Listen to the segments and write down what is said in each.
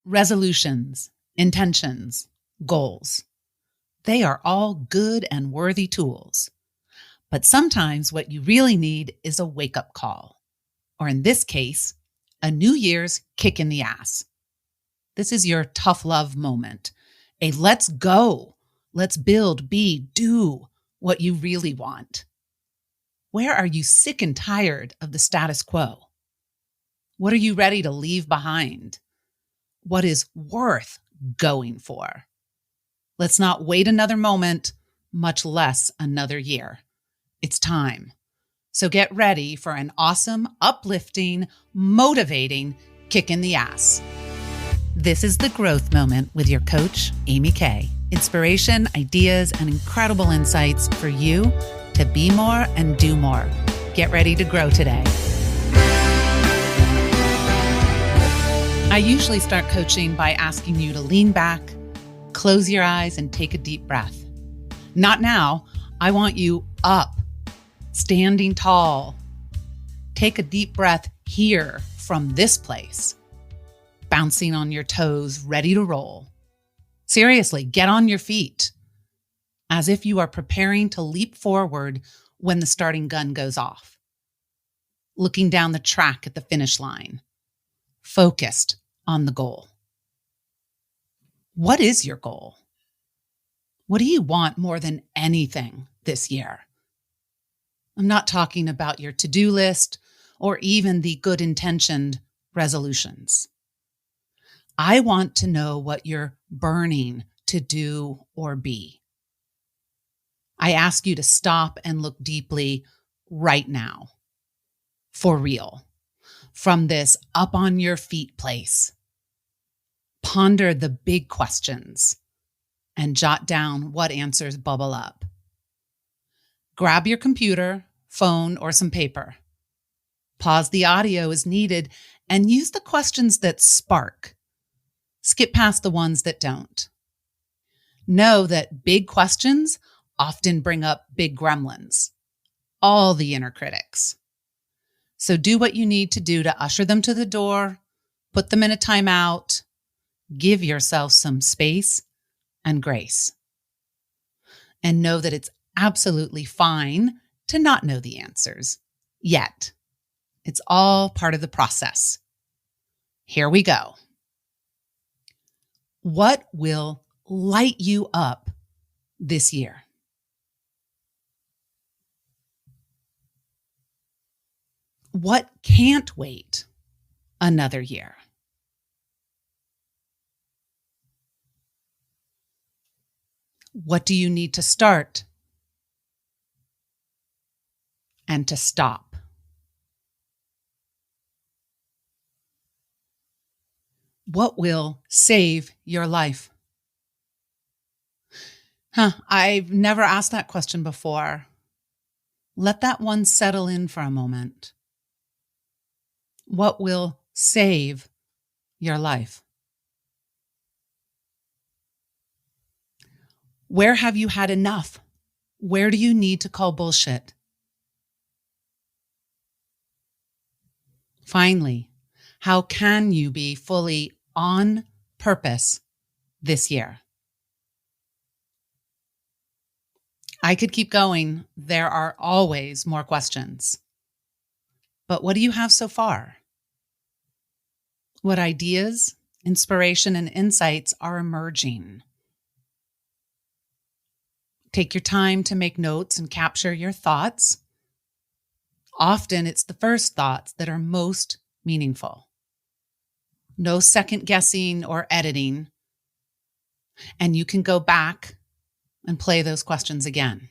resolutions, intentions, goals. They are all good and worthy tools. But sometimes what you really need is a wake-up call, or in this case, a New Year's kick in the ass. This is your tough love moment, a let's go, let's build, be, do what you really want. Where are you sick and tired of the status quo? What are you ready to leave behind? What is worth going for? Let's not wait another moment, much less another year. It's time. So get ready for an awesome, uplifting, motivating kick in the ass. This is The Growth Moment with your coach, Amy Kay. Inspiration, ideas, and incredible insights for you to be more and do more. Get ready to grow today. I usually start coaching by asking you to lean back, close your eyes, and take a deep breath. Not now. I want you up, standing tall. Take a deep breath here from this place, bouncing on your toes, ready to roll. Seriously, get on your feet as if you are preparing to leap forward when the starting gun goes off. Looking down the track at the finish line, focused on the goal. What is your goal? What do you want more than anything this year? I'm not talking about your to-do list or even the good-intentioned resolutions. I want to know what you're burning to do or be. I ask you to stop and look deeply right now, for real, from this up on your feet place. Ponder the big questions and jot down what answers bubble up. Grab your computer, phone, or some paper. Pause the audio as needed and use the questions that spark. Skip past the ones that don't. Know that big questions often bring up big gremlins, all the inner critics. So do what you need to do to usher them to the door, put them in a timeout, give yourself some space and grace. And know that it's absolutely fine to not know the answers yet. It's all part of the process. Here we go. What will light you up this year? What can't wait another year? What do you need to start and to stop? What will save your life? I've never asked that question before. Let that one settle in for a moment. What will save your life? Where have you had enough? Where do you need to call bullshit? Finally, how can you be fully on purpose this year? I could keep going. There are always more questions. But what do you have so far? What ideas, inspiration, and insights are emerging? Take your time to make notes and capture your thoughts. Often it's the first thoughts that are most meaningful. No second guessing or editing. And you can go back and play those questions again.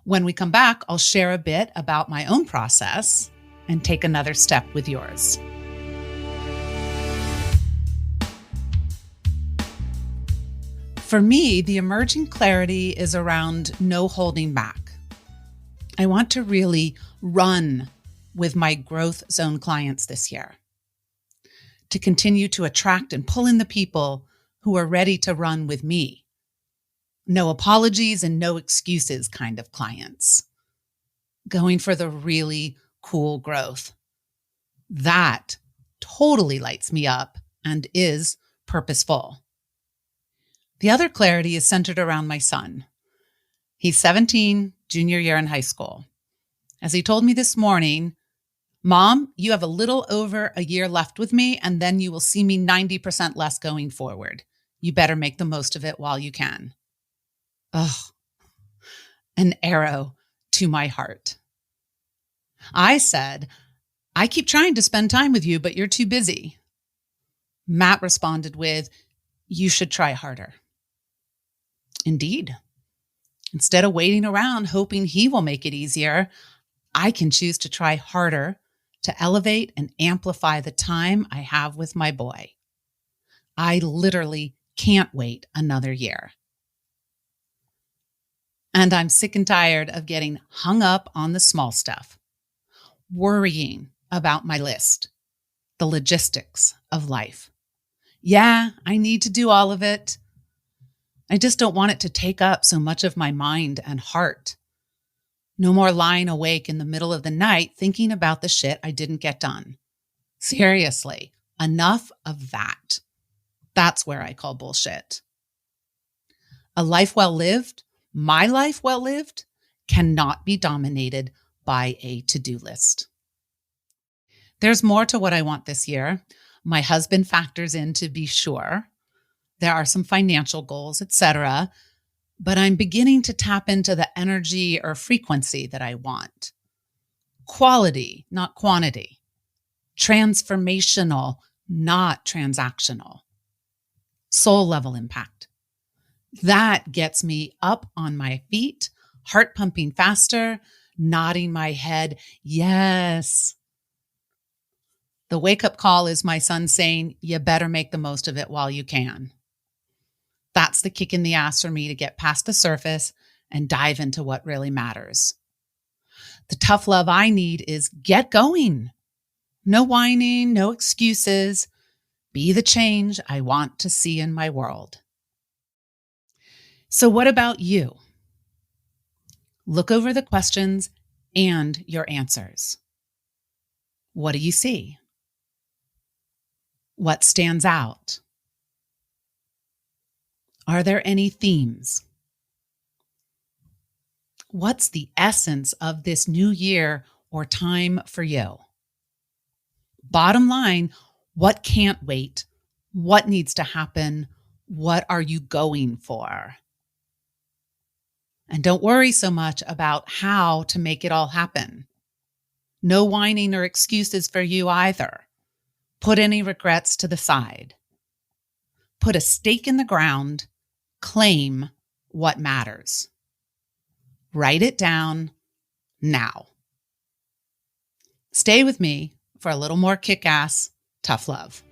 When we come back, I'll share a bit about my own process and take another step with yours. For me, the emerging clarity is around no holding back. I want to really run with my growth zone clients this year, to continue to attract and pull in the people who are ready to run with me. No apologies and no excuses kind of clients. Going for the really cool growth. That totally lights me up and is purposeful. The other clarity is centered around my son. He's 17, junior year in high school. As he told me this morning, Mom, you have a little over a year left with me, and then you will see me 90% less going forward. You better make the most of it while you can. Ugh, an arrow to my heart. I said, I keep trying to spend time with you, but you're too busy. Matt responded with, you should try harder. Indeed. Instead of waiting around hoping he will make it easier, I can choose to try harder to elevate and amplify the time I have with my boy. I literally can't wait another year. And I'm sick and tired of getting hung up on the small stuff, worrying about my list, the logistics of life. Yeah, I need to do all of it. I just don't want it to take up so much of my mind and heart. No more lying awake in the middle of the night thinking about the shit I didn't get done. Seriously, enough of that. That's where I call bullshit. A life well lived, my life well lived, cannot be dominated by a to-do list. There's more to what I want this year. My husband factors in, to be sure. There are some financial goals, etc., but I'm beginning to tap into the energy or frequency that I want. Quality, not quantity. Transformational, not transactional. Soul level impact. That gets me up on my feet, heart pumping faster, nodding my head, yes. The wake-up call is my son saying, you better make the most of it while you can. That's the kick in the ass for me to get past the surface and dive into what really matters. The tough love I need is get going. No whining, no excuses. Be the change I want to see in my world. So what about you? Look over the questions and your answers. What do you see? What stands out? Are there any themes? What's the essence of this new year or time for you? Bottom line, what can't wait? What needs to happen? What are you going for? And don't worry so much about how to make it all happen. No whining or excuses for you either. Put any regrets to the side. Put a stake in the ground. Claim what matters. Write it down now. Stay with me for a little more kick-ass tough love.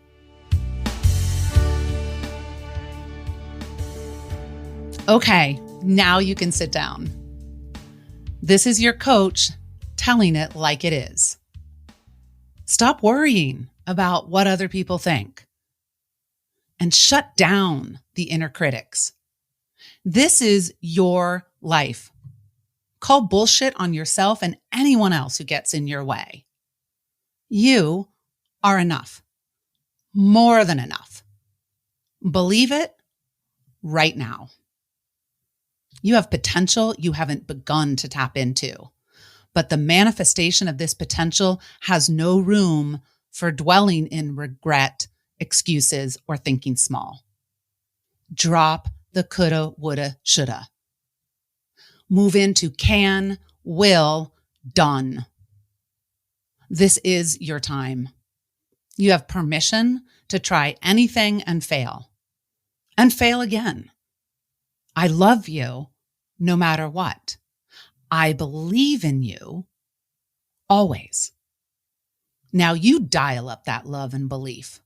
Okay, now you can sit down. This is your coach telling it like it is. Stop worrying about what other people think and shut down the inner critics. This is your life. Call bullshit on yourself and anyone else who gets in your way. You are enough. More than enough. Believe it right now. You have potential you haven't begun to tap into, but the manifestation of this potential has no room for dwelling in regret, excuses, or thinking small. Drop the coulda, woulda, shoulda. Move into can, will, done. This is your time. You have permission to try anything and fail again. I love you no matter what. I believe in you always. Now you dial up that love and belief.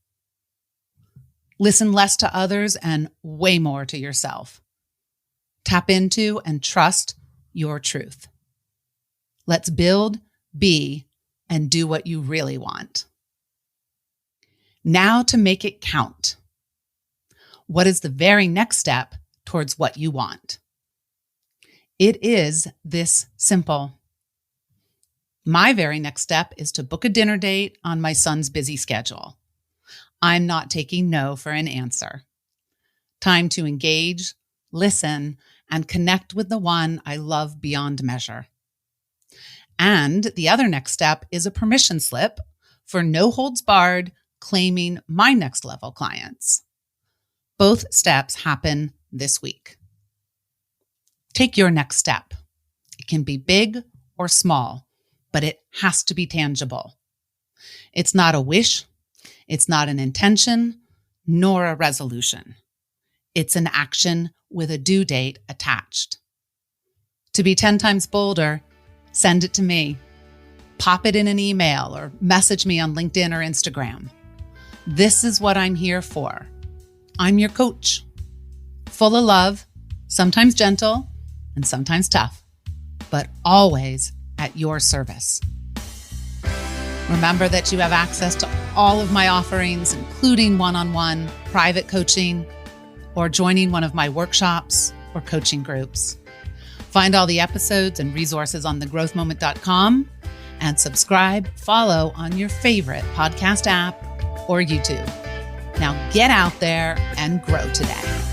Listen less to others and way more to yourself. Tap into and trust your truth. Let's build, be, and do what you really want. Now to make it count. What is the very next step towards what you want? It is this simple. My very next step is to book a dinner date on my son's busy schedule. I'm not taking no for an answer. Time to engage, listen, and connect with the one I love beyond measure. And the other next step is a permission slip for no holds barred claiming my next level clients. Both steps happen this week. Take your next step. It can be big or small, but it has to be tangible. It's not a wish, it's not an intention, nor a resolution. It's an action with a due date attached. To be 10 times bolder, send it to me. Pop it in an email or message me on LinkedIn or Instagram. This is what I'm here for. I'm your coach, full of love, sometimes gentle and sometimes tough, but always at your service. Remember that you have access to all of my offerings, including one-on-one private coaching or joining one of my workshops or coaching groups. Find all the episodes and resources on thegrowthmoment.com and subscribe, follow on your favorite podcast app or YouTube. Now get out there and grow today.